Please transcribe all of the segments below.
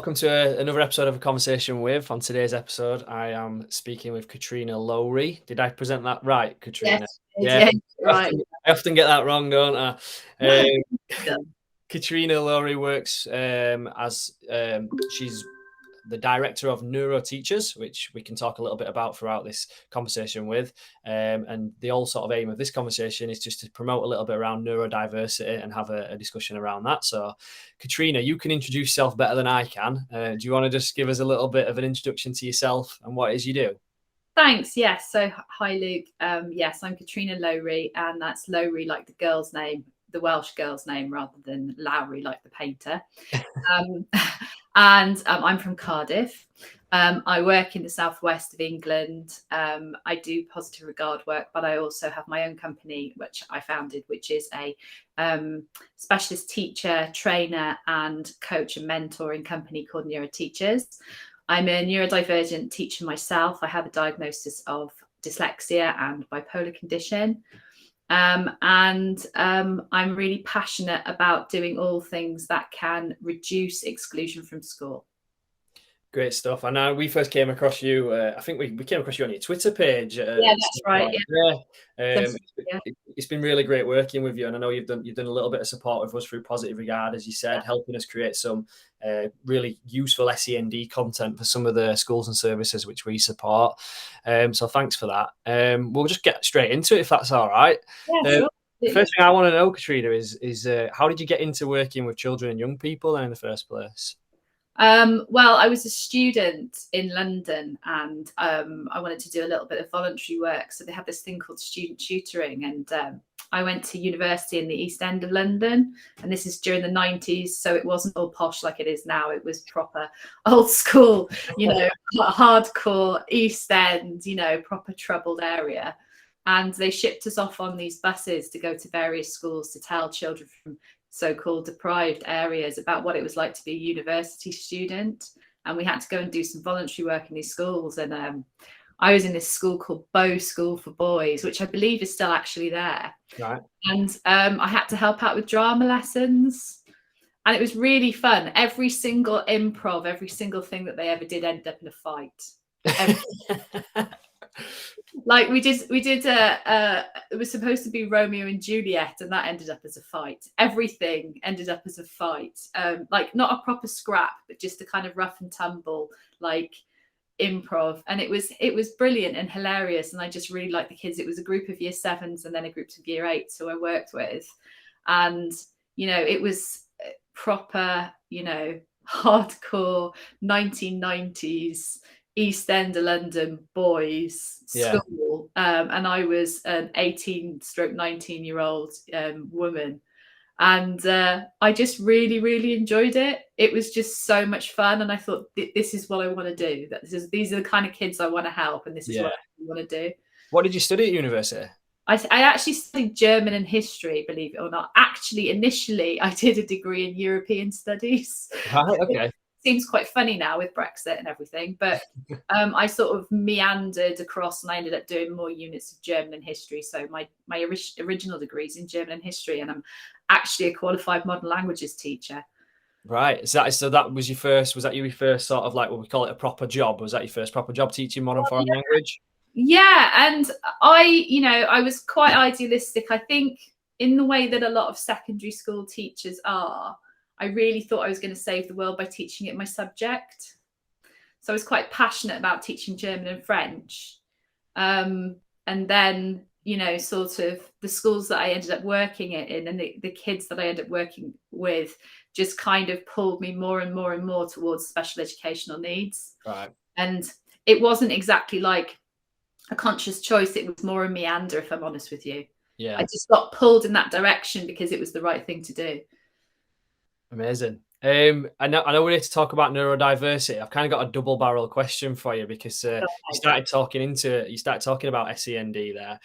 welcome to another episode of A Conversation With. On today's episode, I am speaking with Catrina Lowri. Did I present that right, Catrina? Yes, right. I often get that wrong, don't I? Done. Catrina Lowri works as she's the director of Neuro Teachers, which we can talk a little bit about throughout this conversation with. And the whole sort of aim of this conversation is just to promote a little bit around neurodiversity and have a discussion around that. So, Catrina, you can introduce yourself better than I can. Do you want to just give us a little bit of an introduction to yourself and what it is you do? Thanks. Yes. So, hi, Luke. Yes, I'm Catrina Lowri, and that's Lowri like the girl's name, the Welsh girl's name, rather than Lowri like the painter. I'm from Cardiff. I work in the southwest of England. I do positive regard work, but I also have my own company, which I founded, which is a specialist teacher, trainer, and coach and mentoring company called Neuro Teachers. I'm a neurodivergent teacher myself. I have a diagnosis of dyslexia and bipolar condition. I'm really passionate about doing all things that can reduce exclusion from school. Great stuff. I know we first came across you. I think we came across you on your Twitter page. Yeah, that's right. It's been really great working with you, and I know you've done a little bit of support with us through Positive Regard, as you said, helping us create some really useful SEND content for some of the schools and services which we support. So thanks for that. We'll just get straight into it if that's all right. Yeah, sure. The first thing I want to know, Catrina, is how did you get into working with children and young people then in the first place? Well, I was a student in London, and I wanted to do a little bit of voluntary work. So they have this thing called student tutoring, and I went to university in the East End of London, and this is during the 90s. So it wasn't all posh like it is now. It was proper old school, hardcore East End, proper troubled area. And they shipped us off on these buses to go to various schools to tell children from so-called deprived areas about what it was like to be a university student. And we had to go and do some voluntary work in these schools. And I was in this school called Bow School for Boys, which I believe is still actually there. Right. And I had to help out with drama lessons. And it was really fun. Every single improv, every single thing that they ever did ended up in a fight. Like we did it was supposed to be Romeo and Juliet, and that ended up as a fight. Everything ended up as a fight. Like not a proper scrap, but just a kind of rough and tumble like improv. And it was brilliant and hilarious. And I just really liked the kids. It was a group of year 7s and then a group of year 8s who I worked with. And it was proper, hardcore 1990s East End of London boys school. And I was an 18-19-year-old woman. And I just really, really enjoyed it. It was just so much fun. And I thought, this is what I want to do. These are the kind of kids I want to help. And this is what I want to do. What did you study at university? I actually studied German and history, believe it or not. Actually, initially, I did a degree in European studies. Right, okay. Seems quite funny now with Brexit and everything, but I sort of meandered across and I ended up doing more units of German and history. So my original degree is in German and history, and I'm actually a qualified modern languages teacher. Right. So that was your first sort of like what we call it a proper job? Was that your first proper job teaching modern foreign language? Yeah. And I was quite idealistic. I think in the way that a lot of secondary school teachers are, I really thought I was going to save the world by teaching it my subject. So I was quite passionate about teaching German and French. And then, sort of the schools that I ended up working in and the kids that I ended up working with just kind of pulled me more and more and more towards special educational needs. Right. And it wasn't exactly like a conscious choice. It was more a meander, if I'm honest with you. Yeah. I just got pulled in that direction because it was the right thing to do. Amazing. I know we're here to talk about neurodiversity. I've kind of got a double barrel question for you because you started talking about SEND there.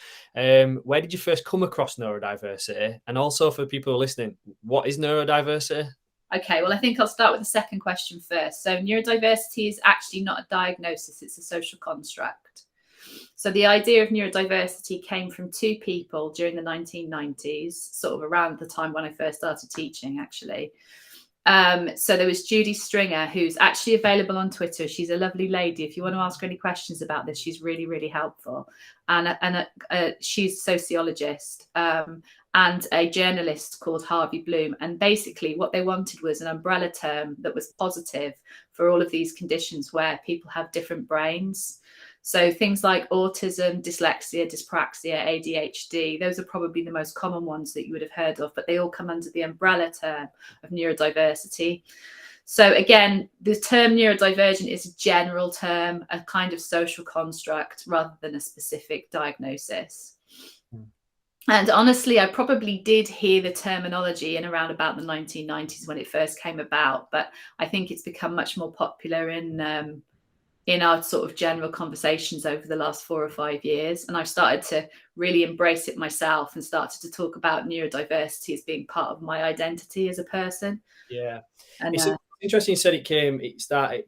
Where did you first come across neurodiversity? And also for people who are listening, what is neurodiversity? Okay, well, I think I'll start with the second question first. So neurodiversity is actually not a diagnosis, it's a social construct. So the idea of neurodiversity came from two people during the 1990s, sort of around the time when I first started teaching, actually. So there was Judy Stringer, who's actually available on Twitter. She's a lovely lady. If you want to ask her any questions about this, she's really, really helpful. And she's a sociologist, and a journalist called Harvey Bloom. And basically what they wanted was an umbrella term that was positive for all of these conditions where people have different brains. So things like autism, dyslexia, dyspraxia, ADHD, those are probably the most common ones that you would have heard of, but they all come under the umbrella term of neurodiversity. So again, the term neurodivergent is a general term, a kind of social construct rather than a specific diagnosis. And honestly, I probably did hear the terminology in around about the 1990s when it first came about, but I think it's become much more popular in our sort of general conversations over the last 4 or 5 years. And I've started to really embrace it myself and started to talk about neurodiversity as being part of my identity as a person. Yeah. And It's interesting you said it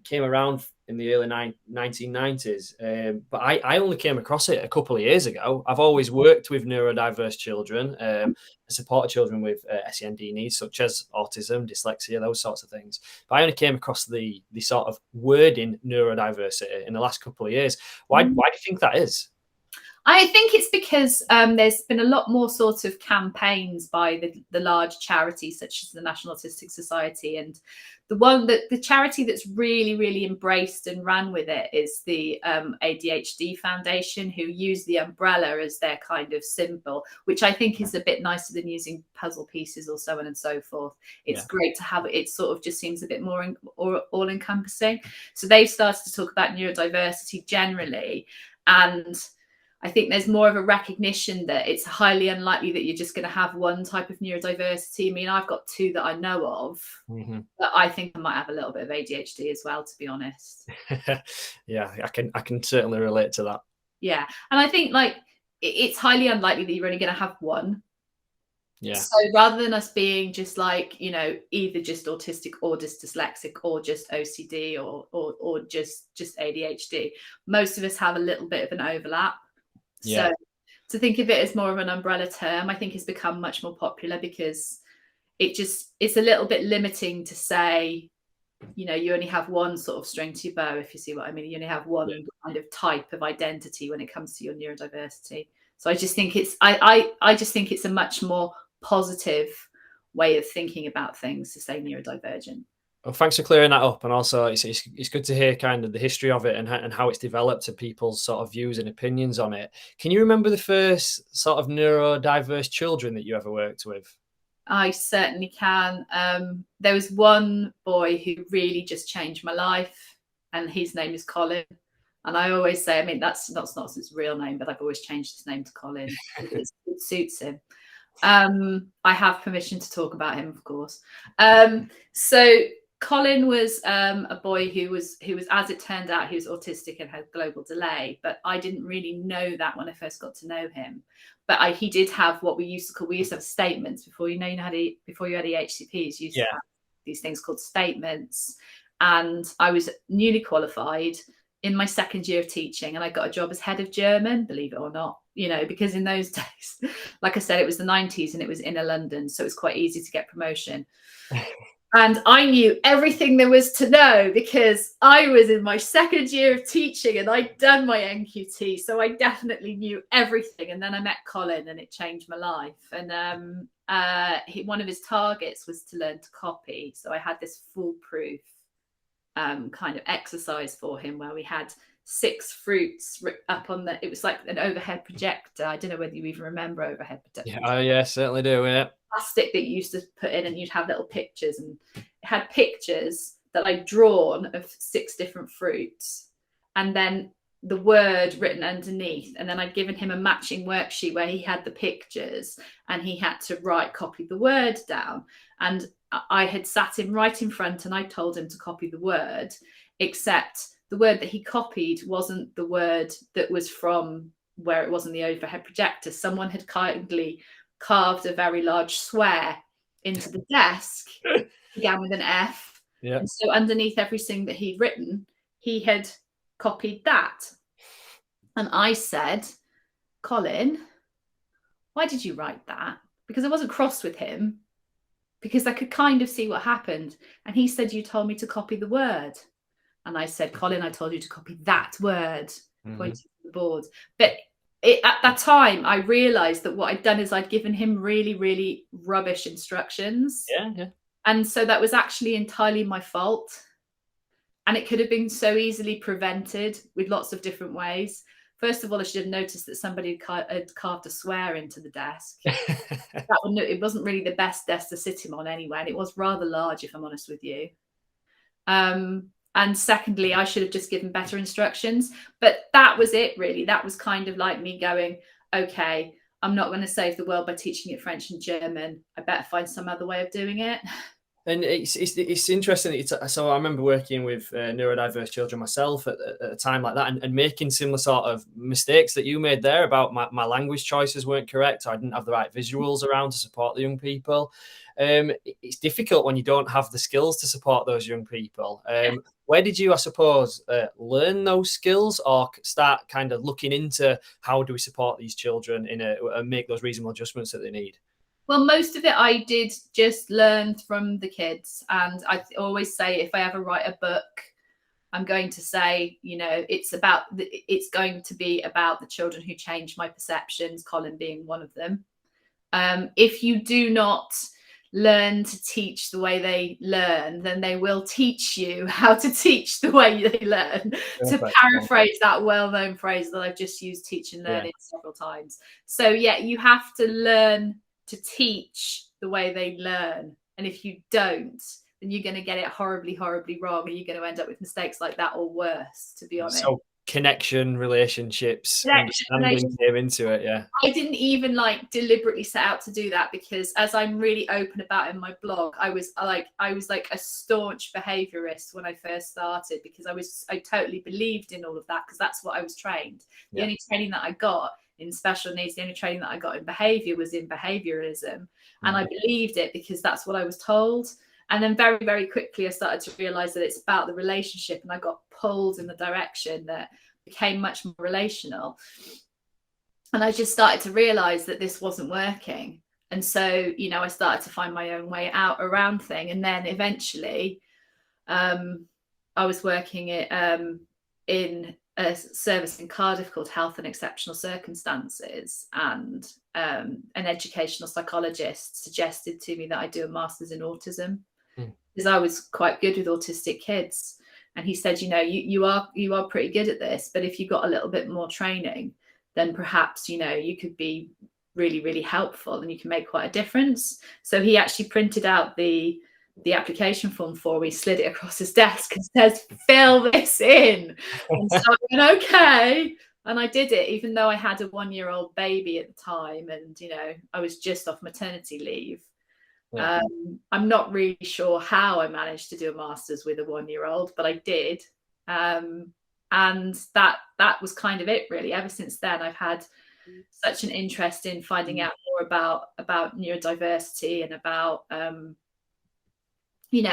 came around in the early 1990s, but I only came across it a couple of years ago. I've always worked with neurodiverse children, supported children with SEND needs such as autism, dyslexia, those sorts of things. But I only came across the sort of wording neurodiversity in the last couple of years. Why do you think that is? I think it's because there's been a lot more sort of campaigns by the large charities such as the National Autistic Society, and the charity that's really, really embraced and ran with it is the ADHD Foundation, who use the umbrella as their kind of symbol, which I think is a bit nicer than using puzzle pieces or so on and so forth. It's great to have it. It sort of just seems a bit more all encompassing. So they've started to talk about neurodiversity generally, and I think there's more of a recognition that it's highly unlikely that you're just going to have one type of neurodiversity. I mean, I've got 2 that I know of, but I think I might have a little bit of ADHD as well, to be honest. Yeah, I can certainly relate to that. Yeah. And I think like it's highly unlikely that you're only going to have one. Yeah. So rather than us being just like, you know, either just autistic or just dyslexic or just OCD or just ADHD, most of us have a little bit of an overlap. Yeah. So to think of it as more of an umbrella term, I think has become much more popular because it's a little bit limiting to say, you know, you only have one sort of string to your bow, if you see what I mean. You only have one kind of type of identity when it comes to your neurodiversity. So I just think I just think it's a much more positive way of thinking about things to say neurodivergent. Well, thanks for clearing that up, and also it's good to hear kind of the history of it and how it's developed and people's sort of views and opinions on it. Can you remember the first sort of neurodiverse children that you ever worked with? I certainly can. There was one boy who really just changed my life, and his name is Colin. And I always say, I mean, that's not his real name, but I've always changed his name to Colin because it suits him. I have permission to talk about him, of course. So Colin was a boy who was, as it turned out, he was autistic and had global delay, but I didn't really know that when I first got to know him. But he did have what we used to have statements before you had EHCPs. You used to have these things called statements, and I was newly qualified in my second year of teaching, and I got a job as head of German, believe it or not, you know, because in those days, like I said, it was the 90s and it was inner London, so it was quite easy to get promotion. And I knew everything there was to know because I was in my second year of teaching and I'd done my NQT. So I definitely knew everything. And then I met Colin and it changed my life. And one of his targets was to learn to copy. So I had this foolproof kind of exercise for him where we had 6 fruits up on it was like an overhead projector. I don't know whether you even remember overhead projectors. Yeah, certainly do. Yeah. Plastic that you used to put in, and you'd have little pictures, and it had pictures that I'd drawn of 6 different fruits, and then the word written underneath. And then I'd given him a matching worksheet where he had the pictures and he had to copy the word down. And I had sat him right in front and I told him to copy the word, except the word that he copied wasn't the word that was from where it was in the overhead projector. Someone had kindly carved a very large swear into the desk, began with an F. Yeah. And so underneath everything that he'd written, he had copied that. And I said, Colin, why did you write that? Because I wasn't cross with him, because I could kind of see what happened. And he said, "You told me to copy the word." And I said, "Colin, I told you to copy that word," pointing to the board. But at that time, I realized that what I'd done is I'd given him really, really rubbish instructions. Yeah. And so that was actually entirely my fault. And it could have been so easily prevented with lots of different ways. First of all, I should have noticed that somebody had carved a swear into the desk. It wasn't really the best desk to sit him on anyway, and it was rather large, if I'm honest with you. And secondly, I should have just given better instructions. But that was it, really. That was kind of like me going, okay, I'm not going to save the world by teaching it French and German. I better find some other way of doing it. And it's interesting. So I remember working with neurodiverse children myself at a time like that, and making similar sort of mistakes that you made there about my language choices weren't correct. I didn't have the right visuals around to support the young people. It's difficult when you don't have the skills to support those young people. Where did you, I suppose, learn those skills, or start kind of looking into how do we support these children and make those reasonable adjustments that they need? Well, most of it I did just learn from the kids. And I always say, if I ever write a book, I'm going to say, it's going to be about the children who changed my perceptions, Colin being one of them. If you do not learn to teach the way they learn, then they will teach you how to teach the way they learn. Perfect. To paraphrase that well-known phrase that I've just used, teach and learning several times. So yeah, you have to learn to teach the way they learn. And if you don't, then you're going to get it horribly, horribly wrong. And you're going to end up with mistakes like that or worse, to be honest. So connection, relationships, understanding came into it. Yeah. I didn't even deliberately set out to do that, because as I'm really open about in my blog, I was like a staunch behaviorist when I first started, because I totally believed in all of that, because that's what I was trained. The only training that I got in special needs, the only training that I got in behavior was in behaviorism. And I believed it because that's what I was told. And then very, very quickly, I started to realize that it's about the relationship, and I got pulled in the direction that became much more relational. And I just started to realize that this wasn't working. And so, I started to find my own way out around thing. And then eventually, I was working in a service in Cardiff called Health and Exceptional Circumstances, and an educational psychologist suggested to me that I do a master's in autism, because I was quite good with autistic kids. And he said, you are pretty good at this, but if you got a little bit more training, then perhaps, you could be really, really helpful and you can make quite a difference. So he actually printed out the application form for me, slid it across his desk and says, "Fill this in." And so I went, okay. And I did it, even though I had a 1-year-old baby at the time. And, I was just off maternity leave. Yeah. I'm not really sure how I managed to do a master's with a 1-year-old, but I did. And that was kind of it, really. Ever since then, I've had such an interest in finding out more about neurodiversity and about,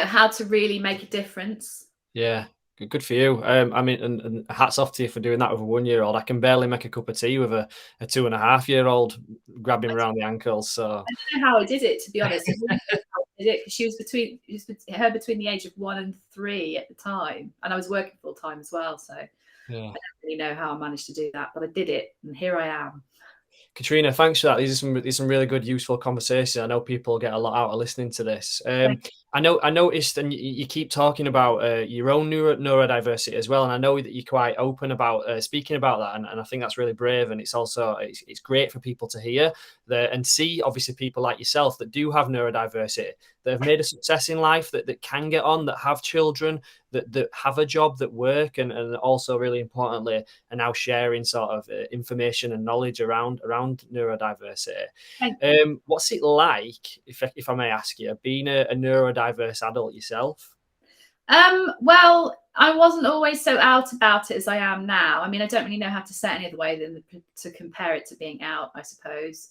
how to really make a difference. Yeah. Good for you. I mean, and hats off to you for doing that with a 1-year-old. I can barely make a cup of tea with a 2.5-year-old grabbing around the ankles. So I don't know how I did it, to be honest. I did it because she was between the age of 1 and 3 at the time, and I was working full time as well. So I don't really know how I managed to do that, but I did it, and here I am. Katrina, thanks for that. These are some really good, useful conversations. I know people get a lot out of listening to this. I noticed, and you keep talking about your own neurodiversity as well, and I know that you're quite open about speaking about that, and I think that's really brave. And it's also it's great for people to hear and see, obviously, people like yourself that do have neurodiversity, that have made a success in life, that can get on, that have children, that have a job, that work, and also, really importantly, are now sharing sort of information and knowledge around neurodiversity. What's it like, if I may ask you, being a neurodiverse adult yourself? Well, I wasn't always so out about it as I am now. I mean, I don't really know how to say it any other way than to compare it to being out, I suppose.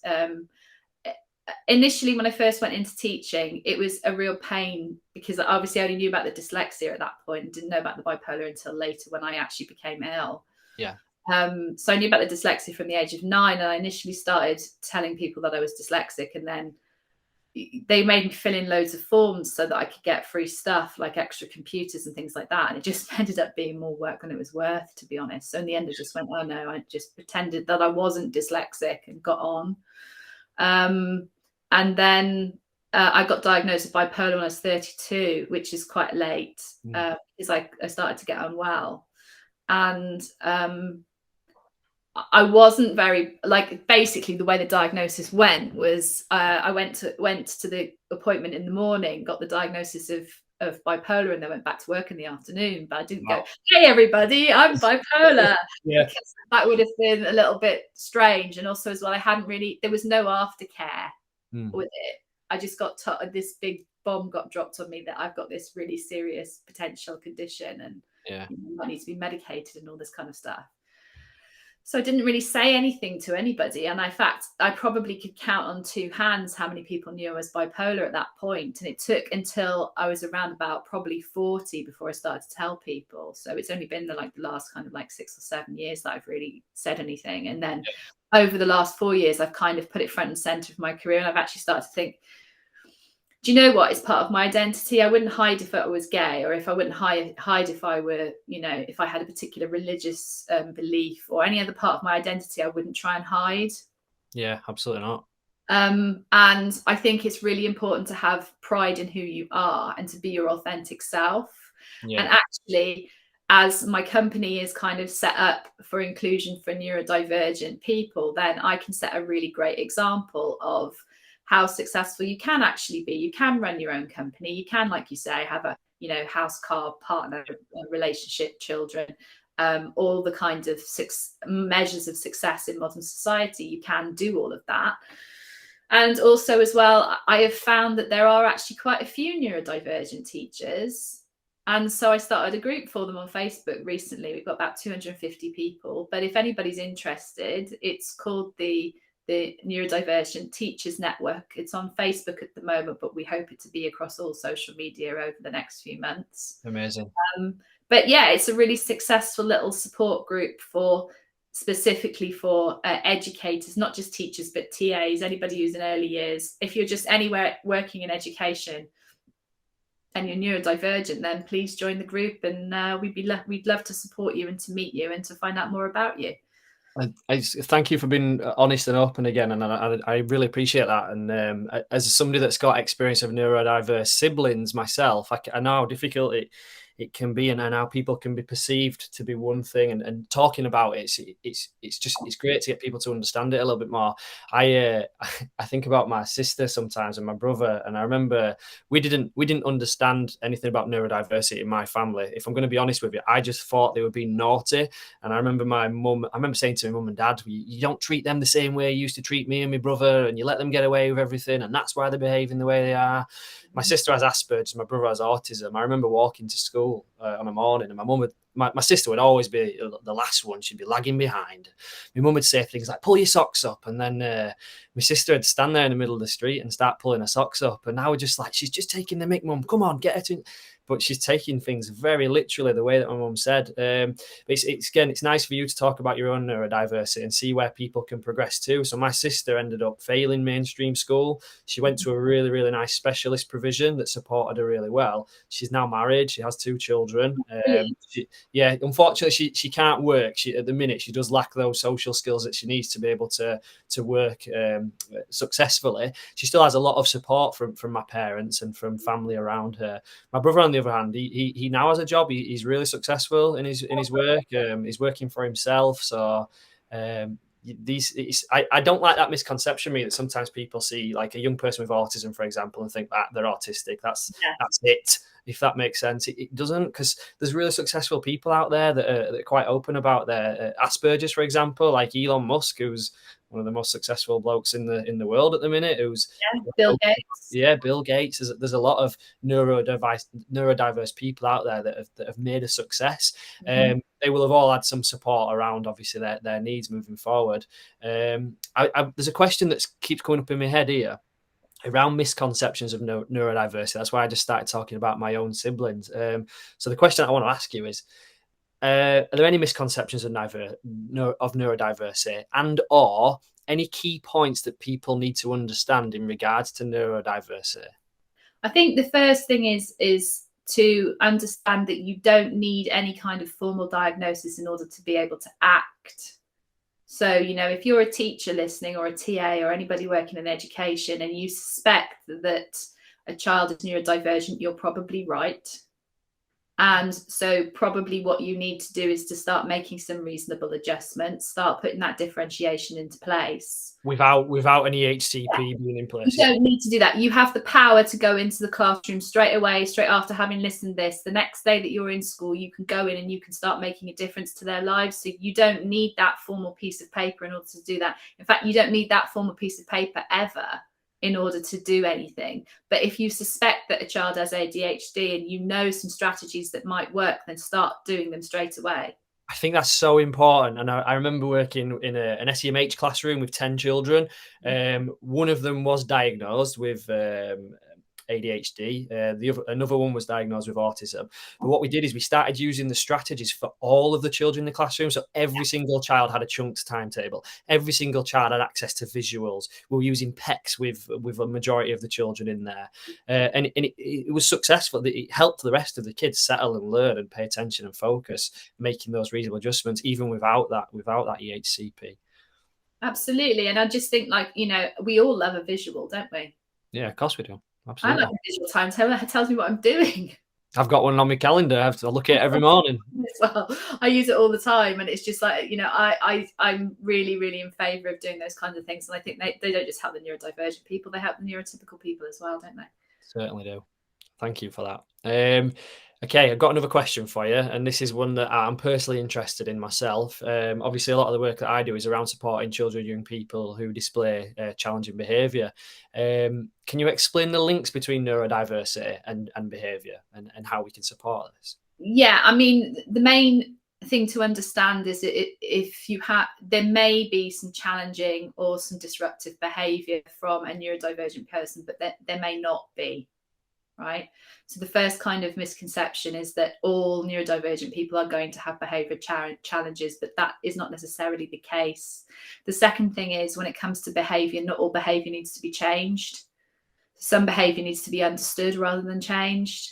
Initially, when I first went into teaching, it was a real pain, because obviously I only knew about the dyslexia at that point and didn't know about the bipolar until later, when I actually became ill. Yeah. So I knew about the dyslexia from the age of 9, and I initially started telling people that I was dyslexic, and then they made me fill in loads of forms so that I could get free stuff like extra computers and things like that. And it just ended up being more work than it was worth, to be honest. So in the end, I just went, oh no, I just pretended that I wasn't dyslexic and got on. And then I got diagnosed with bipolar when I was 32, which is quite late, because I started to get unwell. And I wasn't very, like, basically the way the diagnosis went was I went to the appointment in the morning, got the diagnosis of bipolar, and then went back to work in the afternoon. But I didn't go, hey everybody, I'm bipolar. Because that would have been a little bit strange. And also as well, there was no aftercare with it. I just got this big bomb got dropped on me that I've got this really serious potential condition, and I need to be medicated and all this kind of stuff. So I didn't really say anything to anybody. And in fact, I probably could count on two hands how many people knew I was bipolar at that point. And it took until I was around about probably 40 before I started to tell people. So it's only been the last kind of 6 or 7 years that I've really said anything. And then over the last 4 years, I've kind of put it front and center of my career. And I've actually started to think, do you know what? It's part of my identity. I wouldn't hide if I was gay, or if I wouldn't hide if I were, if I had a particular religious belief or any other part of my identity, I wouldn't try and hide. Yeah, absolutely not. And I think it's really important to have pride in who you are and to be your authentic self. Yeah. And actually, as my company is kind of set up for inclusion for neurodivergent people, then I can set a really great example of how successful you can actually be. You can run your own company. You can, like you say, have a, house, car, partner, relationship, children, all the kind of measures of success in modern society. You can do all of that. And also as well, I have found that there are actually quite a few neurodivergent teachers. And so I started a group for them on Facebook recently. We've got about 250 people. But if anybody's interested, it's called the Neurodivergent Teachers Network. It's on Facebook at the moment, but we hope it to be across all social media over the next few months. Amazing. But yeah, it's a really successful little support group specifically for educators, not just teachers, but TAs, anybody who's in early years. If you're just anywhere working in education and you're neurodivergent, then please join the group, and we'd love to support you and to meet you and to find out more about you. I thank you for being honest and open again, and I really appreciate that. And as somebody that's got experience of neurodiverse siblings myself, I know how difficult it can be, and how people can be perceived to be one thing, and talking about it, it's great to get people to understand it a little bit more. I think about my sister sometimes and my brother, and I remember we didn't understand anything about neurodiversity in my family. If I'm going to be honest with you, I just thought they were being naughty. And I remember saying to my mum and dad, you don't treat them the same way you used to treat me and my brother, and you let them get away with everything, and that's why they're behaving the way they are. My sister has Asperger's, my brother has autism. I remember walking to school on a morning, and my sister would always be the last one. She'd be lagging behind. My mum would say things like, pull your socks up. And then my sister would stand there in the middle of the street and start pulling her socks up. And I was just like, she's just taking the mick, mum. Come on, get her to... But she's taking things very literally, the way that my mum said. It's nice for you to talk about your own neurodiversity and see where people can progress too. So my sister ended up failing mainstream school. She went to a really, really nice specialist provision that supported her really well. She's now married. She has 2 children. Unfortunately, she can't work. At the minute, she does lack those social skills that she needs to be able to work successfully. She still has a lot of support from my parents and from family around her. My brother, on the other hand, he now has a job. He's really successful in his work. He's working for himself. So I don't like that misconception that sometimes people see like a young person with autism, for example, and think that they're autistic. That's it. If that makes sense, it doesn't, because there's really successful people out there that are quite open about their Asperger's, for example, like Elon Musk, who's one of the most successful blokes in the world at the minute. Who's Bill Gates. Yeah, Bill Gates. There's a lot of neurodiverse people out there that have made a success. Mm-hmm. They will have all had some support around, obviously, their needs moving forward. There's a question that keeps coming up in my head here around misconceptions of neurodiversity. That's why I just started talking about my own siblings. So the question I want to ask you is, are there any misconceptions of neurodiversity and or any key points that people need to understand in regards to neurodiversity? I think the first thing is to understand that you don't need any kind of formal diagnosis in order to be able to act. So, you know, if you're a teacher listening, or a TA, or anybody working in education, and you suspect that a child is neurodivergent, you're probably right. And so probably what you need to do is to start making some reasonable adjustments, start putting that differentiation into place. Without an EHCP being in place. You don't need to do that. You have the power to go into the classroom straight away, straight after having listened to this. The next day that you're in school, you can go in and you can start making a difference to their lives. So you don't need that formal piece of paper in order to do that. In fact, you don't need that formal piece of paper ever in order to do anything. But if you suspect that a child has ADHD and you know some strategies that might work, then start doing them straight away. I think that's so important. And I remember working in an SEMH classroom with 10 children. One of them was diagnosed with ADHD. Another one was diagnosed with autism. But what we did is we started using the strategies for all of the children in the classroom. So every single child had a chunked timetable. Every single child had access to visuals. We were using PECs with a majority of the children in there. And it was successful. It helped the rest of the kids settle and learn and pay attention and focus, making those reasonable adjustments, even without that EHCP. Absolutely. And I just think, like, you know, we all love a visual, don't we? Yeah, of course we do. Absolutely. I love a visual timetable. It tells me what I'm doing. I've got one on my calendar. I have to look at it every morning. Well, I use it all the time, and it's just like, you know, I'm really, really in favour of doing those kinds of things. And I think they don't just help the neurodivergent people, they help the neurotypical people as well, don't they? Certainly do. Thank you for that. Okay, I've got another question for you, and this is one that I'm personally interested in myself. Obviously, a lot of the work that I do is around supporting children and young people who display challenging behaviour. Can you explain the links between neurodiversity and behaviour and how we can support this? Yeah, I mean, the main thing to understand is if you have, there may be some challenging or some disruptive behaviour from a neurodivergent person, but there may not be. Right. So the first kind of misconception is that all neurodivergent people are going to have behavior challenges, but that is not necessarily the case. The second thing is, when it comes to behavior, not all behavior needs to be changed. Some behavior needs to be understood rather than changed.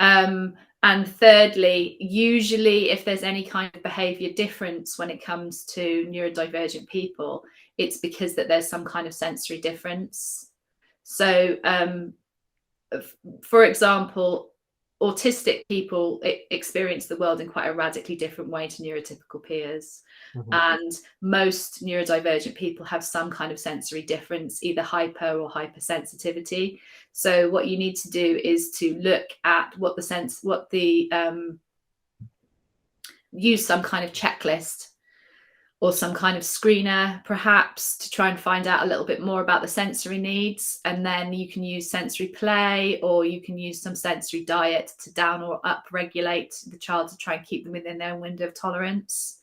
And thirdly, usually if there's any kind of behavior difference when it comes to neurodivergent people, it's because that there's some kind of sensory difference. So, for example, autistic people experience the world in quite a radically different way to neurotypical peers. Mm-hmm. And most neurodivergent people have some kind of sensory difference, either hyper or hypersensitivity. So what you need to do is to look at use some kind of checklist or some kind of screener, perhaps, to try and find out a little bit more about the sensory needs. And then you can use sensory play, or you can use some sensory diet to down or up regulate the child to try and keep them within their window of tolerance.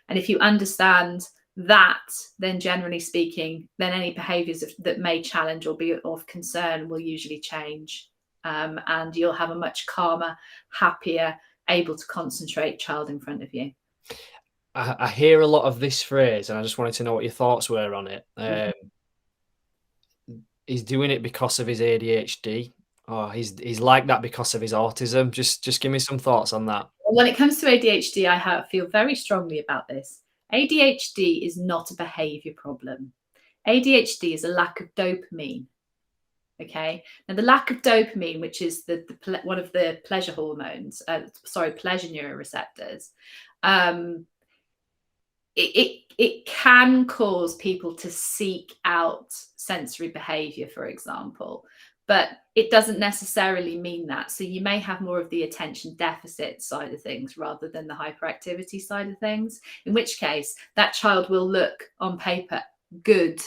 And if you understand that, then generally speaking, then any behaviours that may challenge or be of concern will usually change. And you'll have a much calmer, happier, able to concentrate child in front of you. I hear a lot of this phrase, and I just wanted to know what your thoughts were on it. He's doing it because of his ADHD, or he's like that because of his autism. Just give me some thoughts on that. When it comes to ADHD, I feel very strongly about this. ADHD is not a behaviour problem. ADHD is a lack of dopamine. Okay. Now, the lack of dopamine, which is one of the pleasure hormones, pleasure neuroreceptors, it can cause people to seek out sensory behavior, for example, but it doesn't necessarily mean that. So you may have more of the attention deficit side of things rather than the hyperactivity side of things, in which case that child will look on paper good.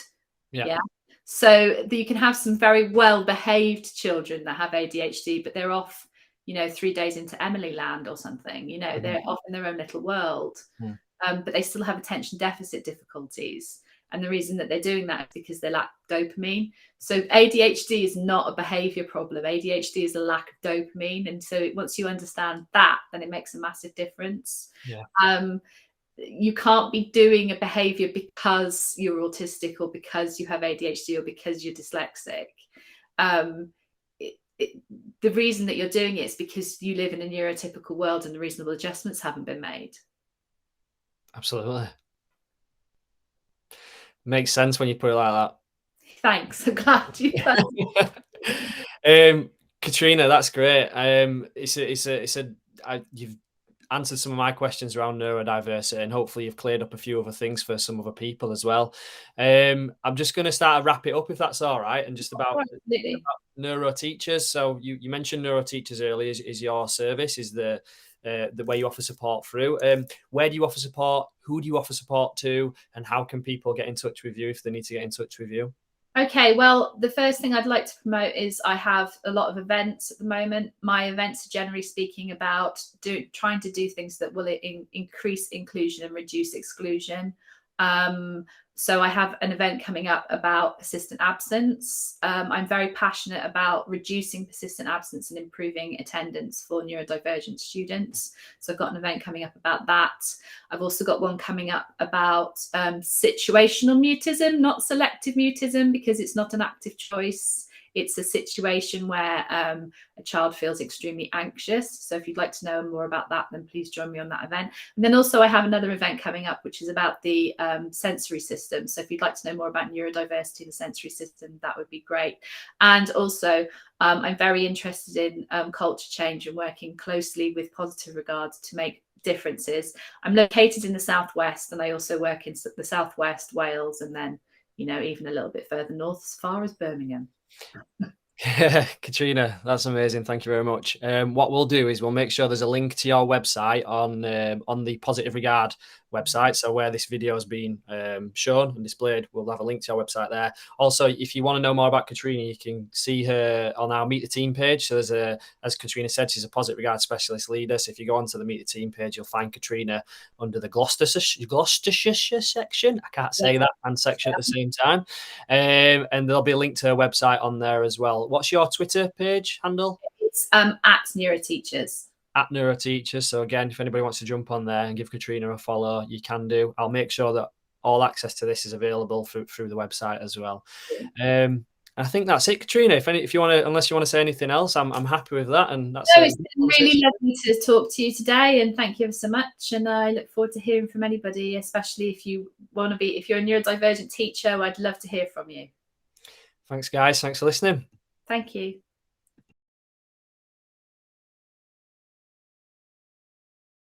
Yeah. So you can have some very well behaved children that have ADHD, but they're off, 3 days into Emily land or something, mm-hmm. They're off in their own little world. Mm. But they still have attention deficit difficulties. And the reason that they're doing that is because they lack dopamine. So ADHD is not a behavior problem. ADHD is a lack of dopamine. And so once you understand that, then it makes a massive difference. Yeah. you can't be doing a behavior because you're autistic or because you have ADHD or because you're dyslexic. The reason that you're doing it is because you live in a neurotypical world and the reasonable adjustments haven't been made. Absolutely. Makes sense when you put it like that. Thanks. I'm glad you Catrina, that's great. You've answered some of my questions around neurodiversity, and hopefully you've cleared up a few other things for some other people as well. I'm just going to start to wrap it up if that's all right, and just about neuro teachers. So you mentioned neuro teachers earlier is your service, is the way you offer support through. Where do you offer support? Who do you offer support to? And how can people get in touch with you if they need to get in touch with you? Okay, well, the first thing I'd like to promote is I have a lot of events at the moment. My events are generally speaking about trying to do things that will increase inclusion and reduce exclusion. So I have an event coming up about persistent absence. I'm very passionate about reducing persistent absence and improving attendance for neurodivergent students. So I've got an event coming up about that. I've also got one coming up about situational mutism, not selective mutism, because it's not an active choice. It's a situation where a child feels extremely anxious. So if you'd like to know more about that, then please join me on that event. And then also I have another event coming up, which is about the sensory system. So if you'd like to know more about neurodiversity, the sensory system, that would be great. And also I'm very interested in culture change and working closely with Positive Regards to make differences. I'm located in the Southwest, and I also work in the Southwest, Wales, and then, even a little bit further north as far as Birmingham. Yeah, Catrina, that's amazing. Thank you very much. What we'll do is we'll make sure there's a link to your website on the Positive Regard website. So where this video has been shown and displayed, we'll have a link to our website there. Also, if you want to know more about Catrina, you can see her on our Meet the Team page. So there's as Catrina said, she's a Positive Regard specialist leader. So if you go onto the Meet the Team page, you'll find Catrina under the Gloucestershire section. I can't say that and section at the same time. And there'll be a link to her website on there as well. What's your Twitter page handle? It's at Neuroteachers. At Neuroteachers. So again, if anybody wants to jump on there and give Catrina a follow, you can do. I'll make sure that all access to this is available through the website as well. I think that's it, Catrina. If you want to, unless you want to say anything else, I'm happy with that. And that's it's been really lovely to talk to you today, and thank you so much. And I look forward to hearing from anybody, especially if you're a neurodivergent teacher. I'd love to hear from you. Thanks, guys. Thanks for listening. Thank you.